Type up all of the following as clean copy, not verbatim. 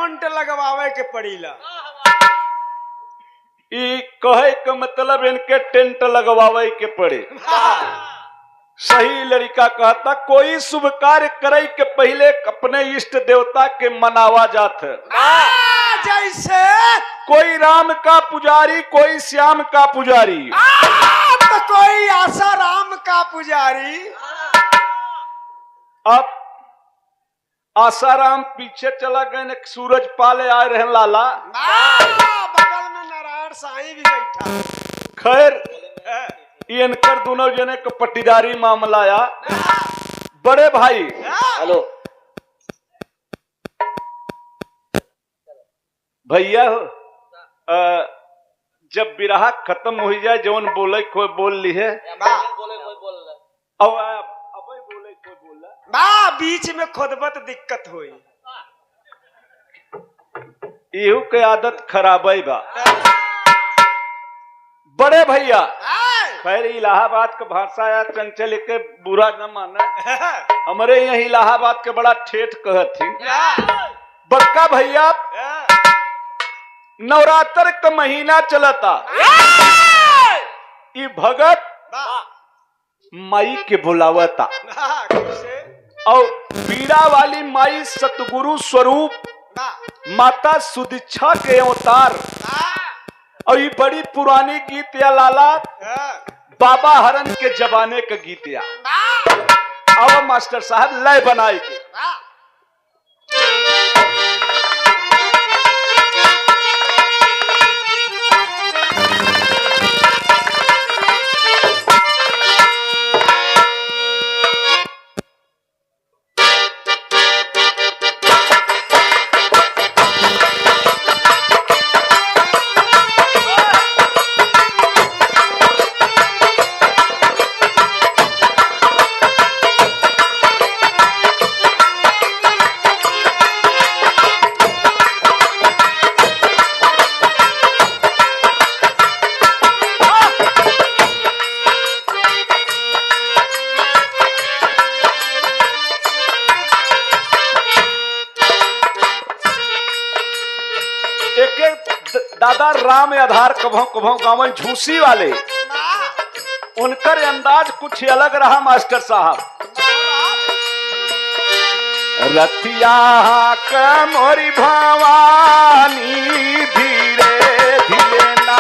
ठोंट लगवावे के पड़ीला। ई कहे के मतलब इनके टेंट लगवावे के पड़े। सही लड़का कहता कोई शुभ कार्य करे के पहले अपने इष्ट देवता के मनावा जात है। जैसे कोई राम का पुजारी, कोई श्याम का पुजारी, तो कोई आशा राम का पुजारी। अब आसाराम पीछे चला गए, सूरज पाले आए रहे लाला, बगल में नारायण साईं भी बैठा। खैर इनकर दोनों जने को पट्टीदारी मामला आया। बड़े भाई हेलो भैया हो, जब बिरहा खत्म हो जाए जवन बोले कोई बोल ली है, बोले कोई बोल रहा अब बोले कोई बोला बीच में खुदबत दिक्कत हुई। इहू के आदत खराब है बा। बड़े भैया खैर इलाहाबाद का भाषा या चंचल के बुरा न माना, हमारे यहाँ इलाहाबाद के बड़ा ठेठ कहत थी। बड़का भैया नवरात्र का महीना चलता, ई भगत माई के बुलावता और पीड़ा वाली माई सतगुरु स्वरूप माता सुदीक्षा के अवतार। और ये बड़ी पुरानी गीत या लाला बाबा हरन के जमाने का गीत या। अब मास्टर साहब लय बनाए के दादा राम आधार कभों कभों गाँव झूसी वाले, उनकर अंदाज कुछ अलग रहा मास्टर साहब। रतिया का मोरी भवानी धीरे धीरे ना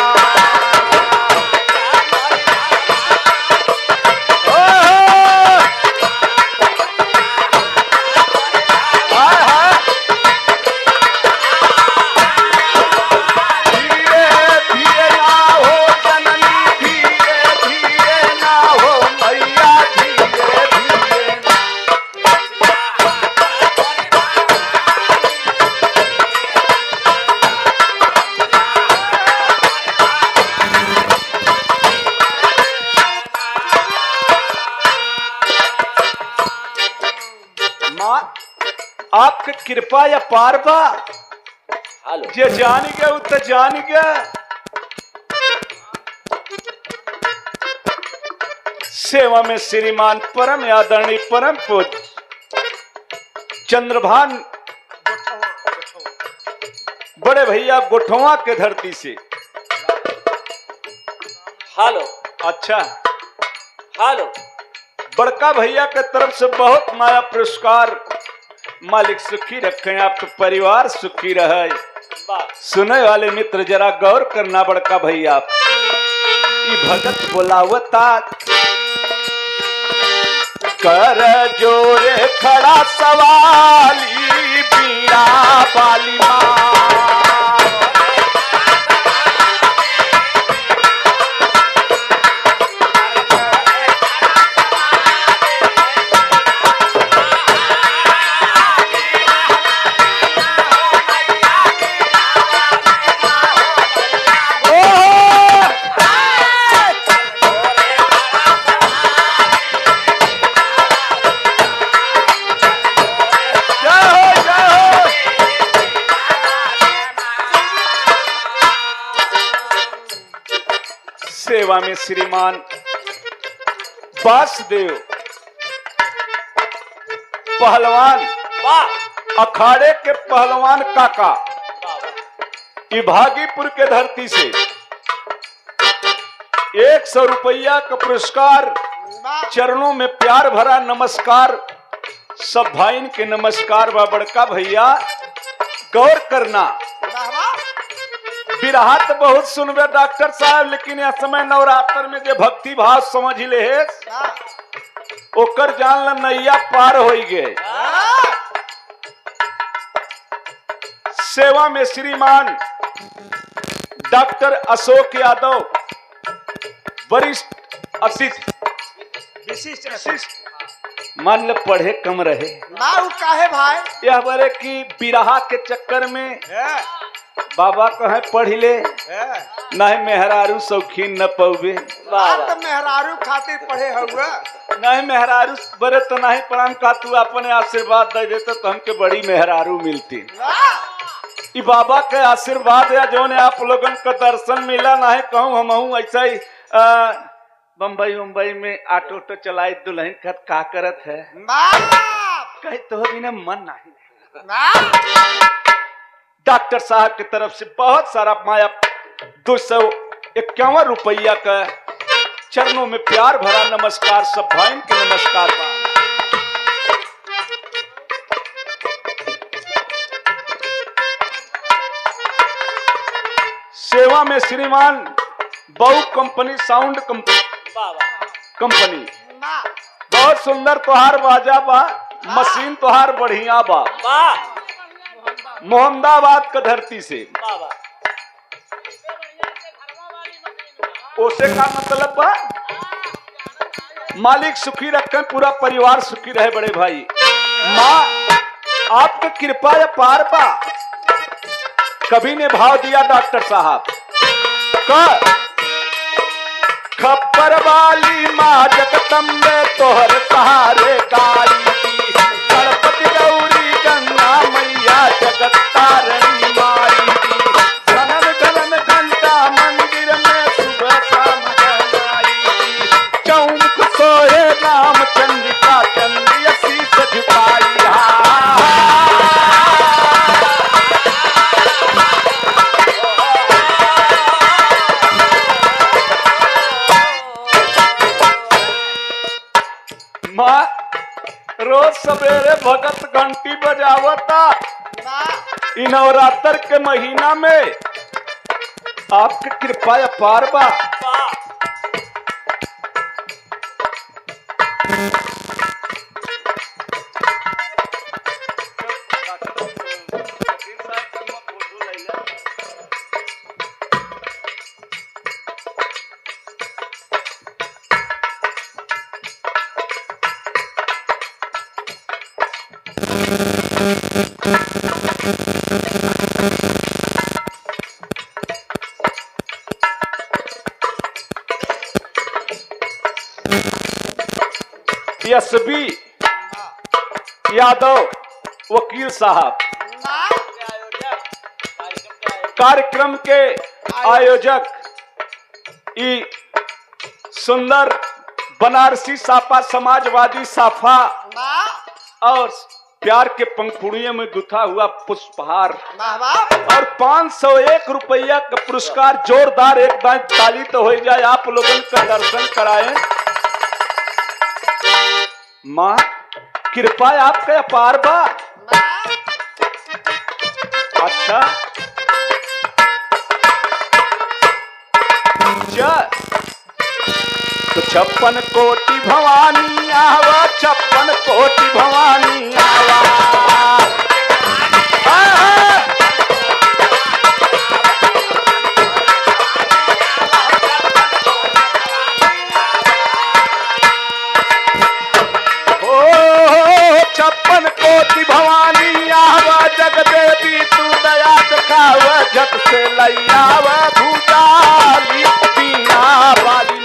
आपके कृपा या पार बा। जे जान गया वो तो जान गया। सेवा में श्रीमान परम आदरणीय परम पूज्य चंद्रभान बड़े भैया गोठवा के धरती से। हेलो अच्छा हेलो बड़का भैया के तरफ से बहुत माया पुरस्कार। मालिक सुखी रखें, आपका परिवार सुखी रहे। सुने वाले मित्र जरा गौर करना बड़का भैया, ये भगत बोलावता कर जोरे खड़ा सवाली बीड़ा बाली माँ। सेवा में श्रीमान वासुदेव पहलवान अखाड़े के पहलवान काका ई भागीपुर के धरती से 100 रुपया का पुरस्कार, चरणों में प्यार भरा नमस्कार। सब भाईन के नमस्कार बा। बड़का भैया गौर करना, बिरहा तो बहुत सुनबे डॉक्टर साहब, लेकिन यह समय नवरात्र में जो भक्ति भाव समझ ले है ओकर जान ल नैया पार हो गए। सेवा में श्रीमान डॉक्टर अशोक यादव, वरिष्ठ विशिष्ट मान ल पढ़े कम रहे ना उ काहे भाई यह बरे की बिरहा के चक्कर में बाबा कहे पढ़ ले नहीं मेहरारू शौकीन न पौबे। तो मेहरारू खातिर पढ़े हुआ नहीं मेहरारू बरे तो नहीं पढ़ाम का तू अपने आशीर्वाद दे देते तो हमके बड़ी मेहरारू मिलती। ई बाबा के आशीर्वाद है जो ने आप लोगन का दर्शन मिला नहीं कहूँ हम ऐसा ही बम्बई में ऑटो तो चलाई दुल्हन खत का करत है कहीं तो बिना मन नहीं। डॉक्टर साहब की तरफ से बहुत सारा माया 251 रुपया का चरणों में प्यार भरा नमस्कार। सब भाई के नमस्कार बा। सेवा में श्रीमान बहु कंपनी साउंड कंपनी बहुत सुंदर तोहार बाजा बा, मशीन तोहार बढ़िया बा। मोहम्मदाबाद का धरती से ओसे का मतलब बा मालिक सुखी रखे, पूरा परिवार सुखी रहे। बड़े भाई माँ आपकी कृपा या पार बा। कभी ने भाव दिया डॉक्टर साहब का खप्पर वाली माँ जगदम्बे तोहर सहारे गाड़ी दी, गणपति गौरी गंगा मैया जगत तारणी माई दी, घनन घनन घंटा मंदिर में सुबह शाम गंगाई दी, चौमुख सोहे नाम चंद्रिका चंद्री शीश झुकाई। माँ रोज सवेरे भगत घंटी बजावता। इन नवरात्र के महीना में आपकी कृपा अपार बा। एसबी यादव वकील साहब कार्यक्रम के आयोजक, ई सुंदर बनारसी साफा समाजवादी साफा और प्यार के पंखुड़ियों में गुथा हुआ पुष्पहार और 501 रुपया का पुरस्कार। जोरदार एक बार ताली तो हो जाए, आप लोगों का दर्शन कराएं। माँ कृपा आपका अपार बा। अच्छा तो 56 कोटि भवानी आवा, 56 कोटि भवानी आवा। भवानी आवा जगदेवी तू दया दिखावा, झट से लैयावा भूताली बीना वाली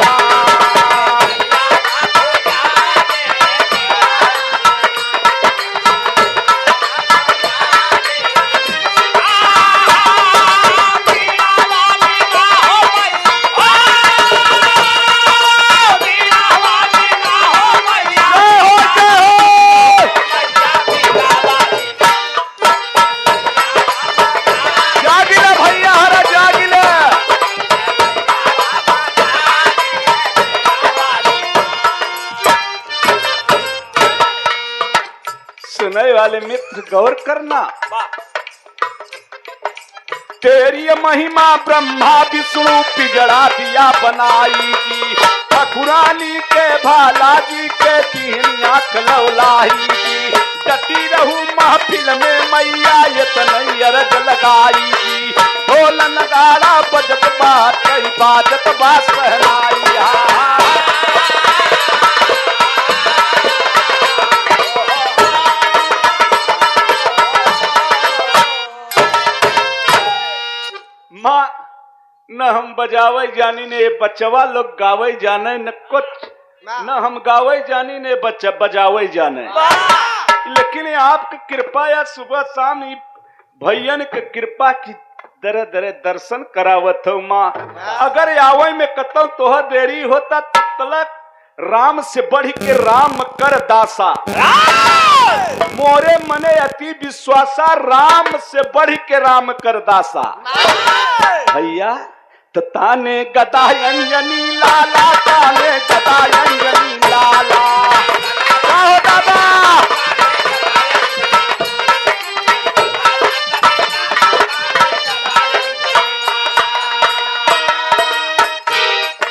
सुनने वाले मित्र गौर करना। वाह तेरी महिमा ब्रह्मा विष्णु पिजड़ा दिया बनाई जी, ठकुरानी के भाला जी के तीन आंख लौलाई जी, डटी रहू महफिल में मैया ये तनई अरज लगाई जी, ढोल नगाड़ा बजत बात कई बाजत बा सहनाई। माँ न हम बजावे जानी ने बचवा लोग गावे जाने न कुछ, न हम गावे जानी ने बच्चा बजावे जाने, लेकिन आपकी कृपा या सुबह शाम भैयन के कृपा की दरे दरे दर्शन करावत हो माँ। अगर आवे में कतल तोह देरी होता तब तलक राम से बढ़ के राम कर दासा, मोरे मने अति विश्वासा राम से बढ़ के राम कर दासा। भैया तो ताने गदा अंजनी लाला, ताने गदा अंजनी लाला, कहो दादा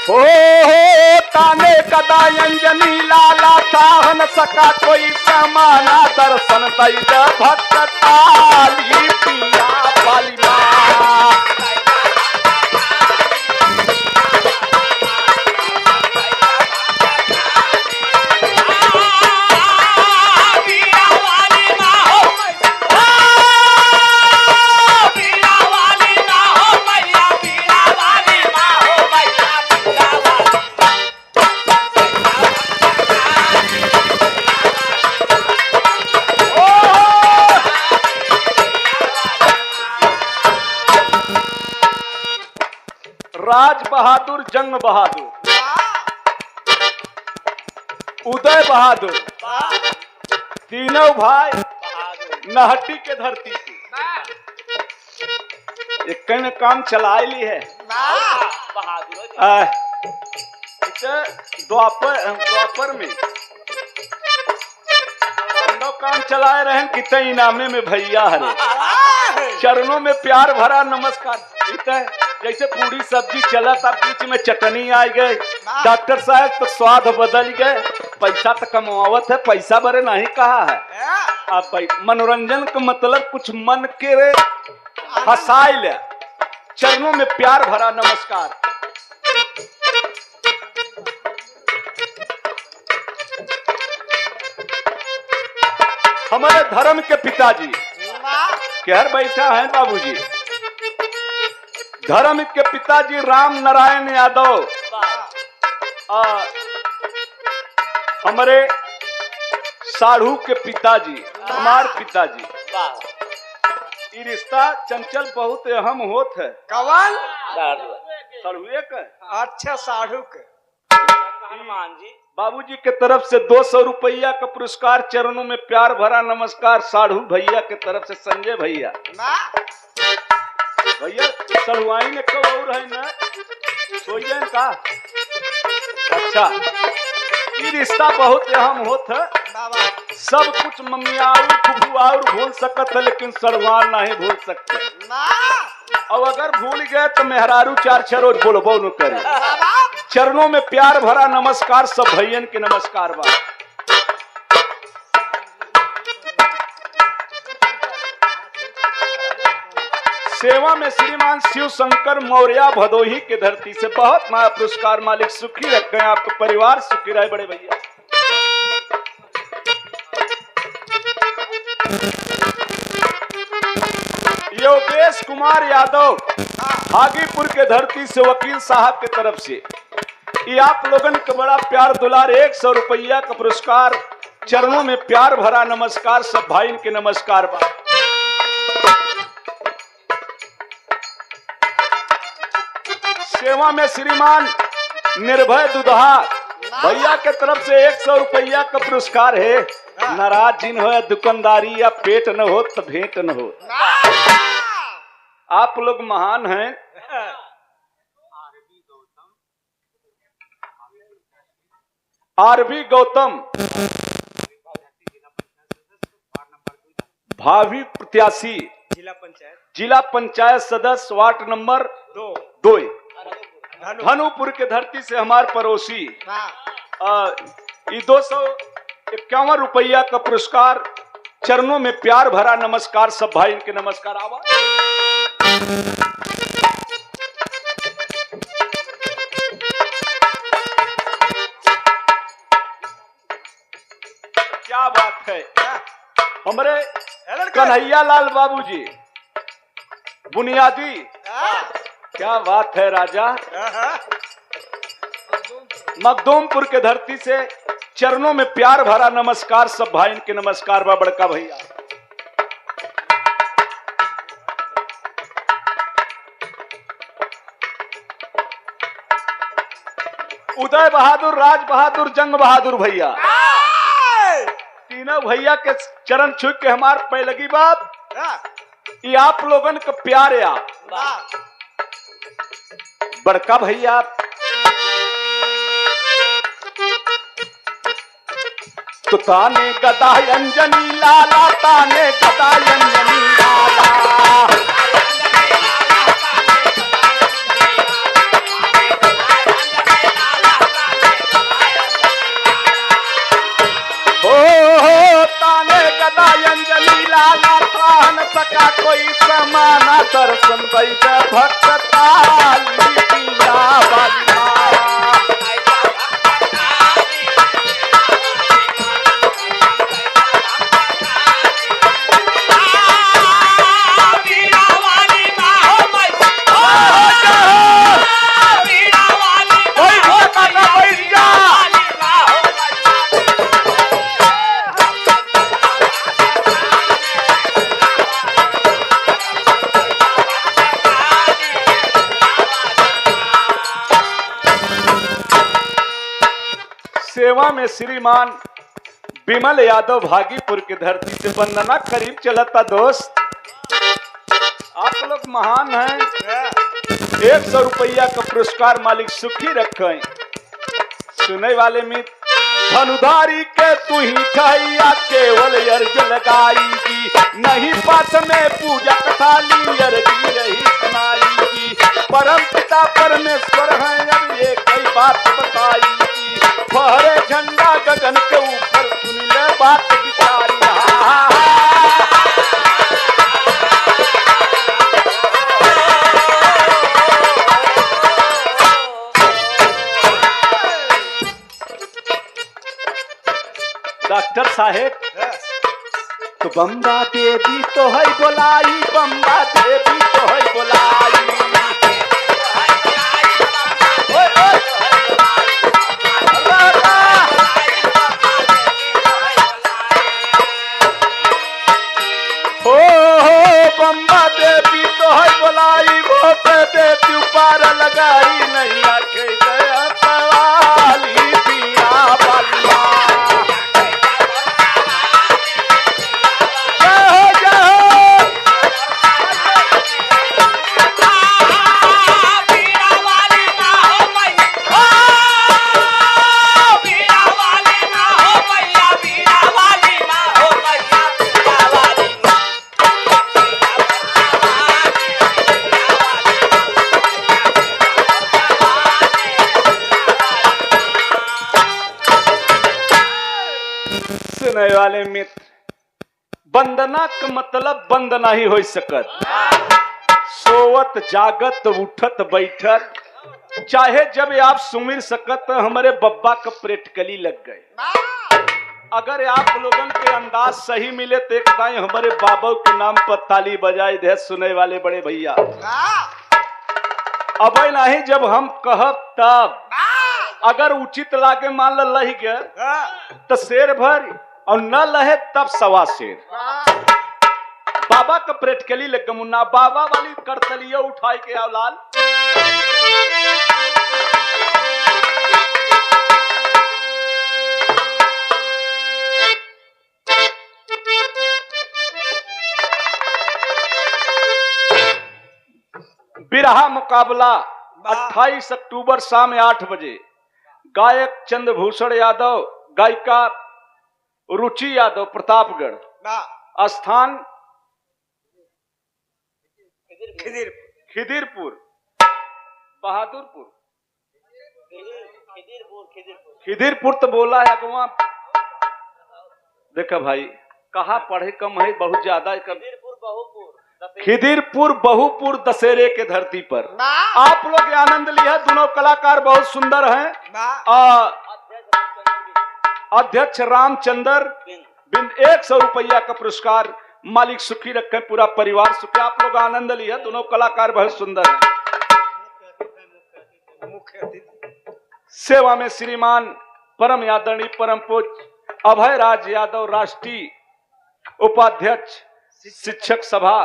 हो ताने गदा अंजनी लाला, चाह न सका कोई समाना दर्शन दई भक्त ताली पिया बाली माँ। राज बहादुर, जंग बहादुर, उदय बहादुर, तीनों भाई नहट्टी के धरती से एक न काम चला ली है। द्वापर में काम चलाए रहे कितने इनामे में भैया हरे, चरणों में प्यार भरा नमस्कार। जैसे पूरी सब्जी चला था बीच में चटनी आ गए, डॉक्टर साहब तो स्वाद बदल गए, पैसा तो कमावत है, पैसा बरे नहीं कहा है। अब भाई मनोरंजन का मतलब कुछ मन के हंसाइल, चरणों में प्यार भरा नमस्कार। हमारे धर्म के पिताजी कहर बैठा है बाबूजी, धर्म के पिताजी राम नारायण यादव, हमारे साढ़ू के पिताजी, हमारे पिताजी। ये रिश्ता चंचल बहुत अहम होत है। कवन साढ़ुए का? अच्छा साढ़ू के हनुमान जी बाबूजी के तरफ से 200 रुपया का पुरस्कार, चरणों में प्यार भरा नमस्कार। साढ़ू भैया के तरफ से संजय भैया, भैया सड़ुआई ने कब और है ना सोइजन का। अच्छा ये रिश्ता बहुत अहम होता है, सब कुछ मम्मिया और फुफू और भूल सकत है, लेकिन सड़वान नहीं भूल सकते। और अगर भूल गए तो मेहरारू 4 रोज बोलबो न करे। चरणों में प्यार भरा नमस्कार, सब भैयन के नमस्कार बा। सेवा में श्रीमान शिव शंकर मौर्य भदोही के धरती से बहुत माया पुरस्कार। मालिक सुखी रखें, आपका परिवार सुखी रहे बड़े भैया। योगेश कुमार यादव हाजीपुर के धरती से वकील साहब के तरफ से ये आप लोगन का बड़ा प्यार दुलार 100 रुपया का पुरस्कार। चरणों में प्यार भरा नमस्कार, सब भाई के नमस्कार बा। सेवा में श्रीमान निर्भय दुधा भैया के तरफ से 100 रुपया का पुरस्कार है। नाराज जिन हो दुकानदारी या पेट न हो तो भेंट न हो, आप लोग महान हैं। आरबी गौतम भावी प्रत्याशी जिला पंचायत सदस्य वार्ड नंबर 2 धनुपुर के धरती से हमारे पड़ोसी ये 251 रुपया का पुरस्कार, चरणों में प्यार भरा नमस्कार। सब भाई इनके नमस्कार। आवा क्या बात है। हमारे कन्हैया लाल बाबूजी बुनियादी, क्या बात है राजा। मखदूमपुर के धरती से चरणों में प्यार भरा नमस्कार। सब भाई इनके नमस्कार। बा बड़का भैया उदय बहादुर, राज बहादुर, जंग बहादुर भैया, तीनों भैया के चरण छू के हमार पहलगी बात ये आप लोगन का प्यार है। आप बड़का भैया तो ताने गदा अंजनी लाला, ताने गदा अंजनी लाला। हो ताने गदा अंजनी लाला, त्राण सका कोई समाना, दर्शन दैद भक्त ताली पिया बाला। सेवा में श्रीमान विमल यादव भागीपुर की धरती से वंदना करीब चलता। दोस्त आप लोग महान हैं। 100 रुपया का पुरस्कार मालिक सुखी रखें। सुने वाले मित्र धनुधारी के तू ही छैया, केवल अर्ज लगाईगी, नहीं पाठ में पूजा थाली अर्जी रही सुनाईगी। परम पिता परमेश्वर हैं, अब ये कई बात बताईगी। फहरे झंडा गगन के ऊपर, सुन ले बात बिचारी। डॉक्टर साहेब तो बम्बा देवी तो है बोलाई, बम्बा देवी तो है बोलाई। बम्बा देवी तो है बोलाई, भोपे देवी पार लगाई, नहीं आखे गया सवाली पिया बाला। सुनने वाले मित्र वंदना का मतलब बंद नहीं हो सकत। सोवत जागत उठत बैठत चाहे जब आप सुमिर सकत हमारे बब्बा का प्रेटकली लग गए। अगर आप लोगन के अंदाज सही मिले तो एक टाइम हमारे बाबा के नाम पर ताली बजाए दे सुनने वाले बड़े भैया। अब नहीं जब हम कहब तब अगर उचित लागे मान ल लही गया तो शेर भर और न लहे तब सवा शेर। बाबा का प्रेटकली लग मुन्ना बाबा वाली करतलिया उठाई के आओ लाल। बिरहा मुकाबला 28 अक्टूबर शाम 8 बजे। गायक चंद्रभूषण यादव, गायिका रुचि यादव प्रतापगढ़ स्थान खिदिर खिदिरपुर बहादुरपुर खिदिरपुर तो बोला है अगवा। देखा भाई कहा पढ़े कम है बहुत ज्यादा खिदिरपुर बहुपुर दशहरे के धरती पर आप लोग आनंद लिया। दोनों कलाकार बहुत सुंदर हैं। अध्यक्ष रामचंद्र बिंद 100 रुपया का पुरस्कार। मालिक सुखी रखे, पूरा परिवार सुखी। आप लोग आनंद लिया। दोनों कलाकार बहुत सुंदर हैं। सेवा में श्रीमान परम आदरणीय परम पूज्य अभय राज यादव, राष्ट्रीय उपाध्यक्ष शिक्षक सभा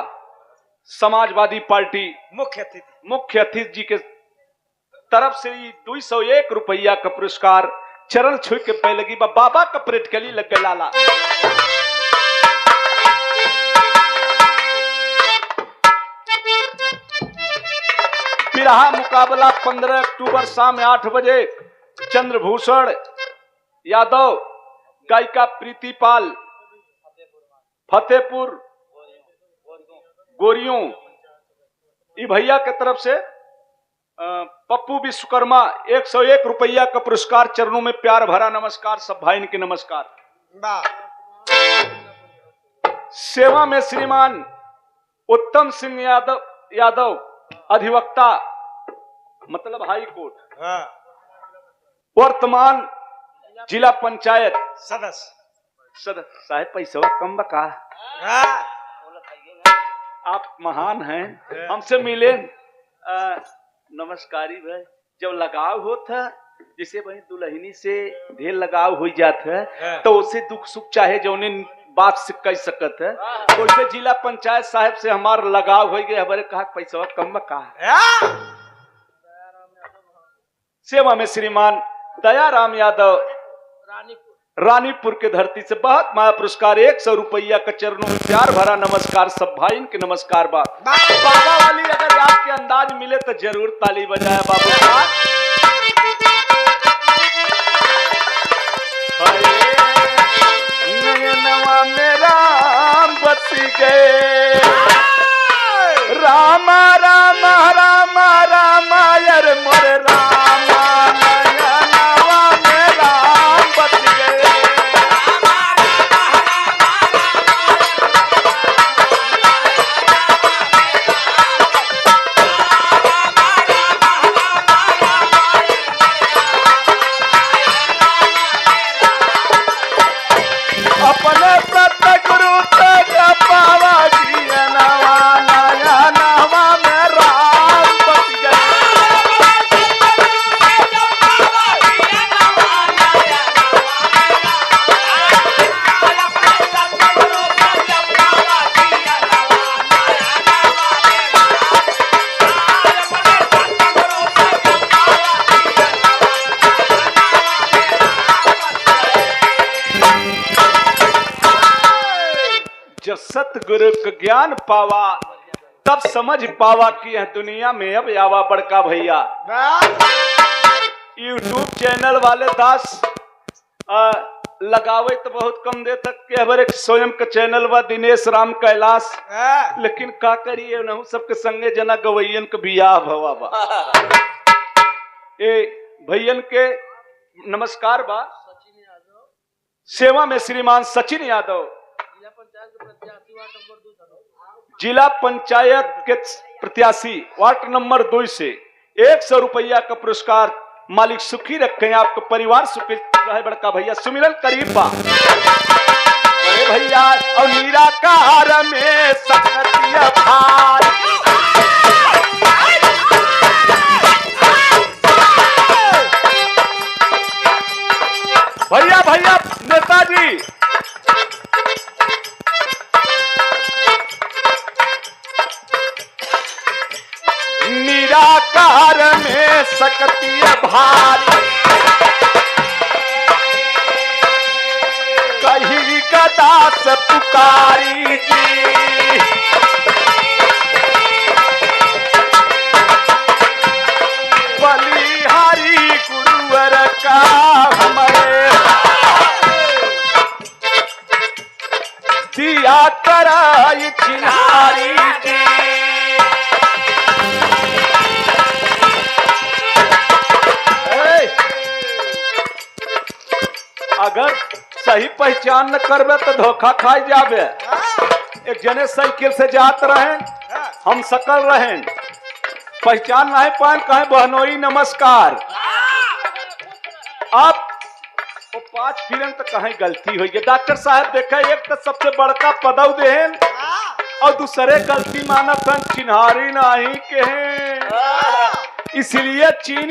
समाजवादी पार्टी मुख्य अतिथि जी के तरफ से 201 रुपया का पुरस्कार चरण छू के पहले लगी बाबा का परेड के लिए लग गए लाला। बिरहा मुकाबला 15 अक्टूबर शाम 8 बजे। चंद्रभूषण यादव, गायिका प्रीतिपाल, फतेहपुर गोरियों। ई भैया के तरफ से पप्पू विश्वकर्मा 101 रुपया का पुरस्कार। चरणों में प्यार भरा नमस्कार। सब भाई इनके नमस्कार। सेवा में श्रीमान उत्तम सिंह यादव अधिवक्ता मतलब हाई कोर्ट, वर्तमान जिला पंचायत सदस्य। साहेब पैसा कम बका, आप महान हैं, हमसे मिले। नमस्कारी भाई। जब लगाव होता जिसे भाई दुल्हनी से ढेर लगाव हो जाता है तो उसे दुख सुख चाहे जो उन्हें बात से कह सकत है। तो इसे जिला पंचायत साहब से हमारा लगाव हो गया। हमारे कहा पैसा कम बका। सेवा में श्रीमान दयाराम यादव रानीपुर के धरती से बहुत माया पुरस्कार 100 रुपया का। चरणों में प्यार भरा नमस्कार। सब भाई इनके नमस्कार। बाबा वाली अगर आपके अंदाज मिले तो जरूर ताली बजाए बाबू का। नयनवा में राम बस गए, राम राम राम राम यार मोर राम। नयनवा में राम बस गए। अपने व्रत गुरु तक पावा जिया नवा नया नवा में राम बस गए। जब सतगुरु का ज्ञान पावा तब समझ पावा कि यह दुनिया में अब आवा बड़का भैया। यूट्यूब चैनल वाले दास लगावे तो बहुत कम दे तक के हमारे स्वयं का चैनल व दिनेश राम कैलाश। लेकिन का करिए नहु सबके संगे जना गवैयन के बियाह भवा बा। ए भैयन के नमस्कार बा। सेवा में श्रीमान सचिन यादव जिला पंचायत के प्रत्याशी वार्ड नंबर 2 से 100 रुपया का पुरस्कार। मालिक सुखी रखे, आपका परिवार सुखी रहे। बड़का भैया सुमिरन करीब बा। अरे भैया और निराकार में सकतिया भाई। भैया भैया नेताजी निराकार में सकती भारी, कहीं का दास पुकारी जी। बलिहारी गुरुवर का हमारे लिया कराई चिन्हारी जी। अगर सही पहचान न करबे तो धोखा खाई जाबे। एक जने साइकिल से जात रहे, हम सकल रहे, पहचान नहीं पाए, कहे बहनोई नमस्कार। आप वो 5 फिरन तो कहीं गलती हुई है। डॉक्टर साहब देखे एक तो सबसे बड़का पदव देहन और दूसरे गलती मानत चिन्हारी नहीं के, इसलिए चीन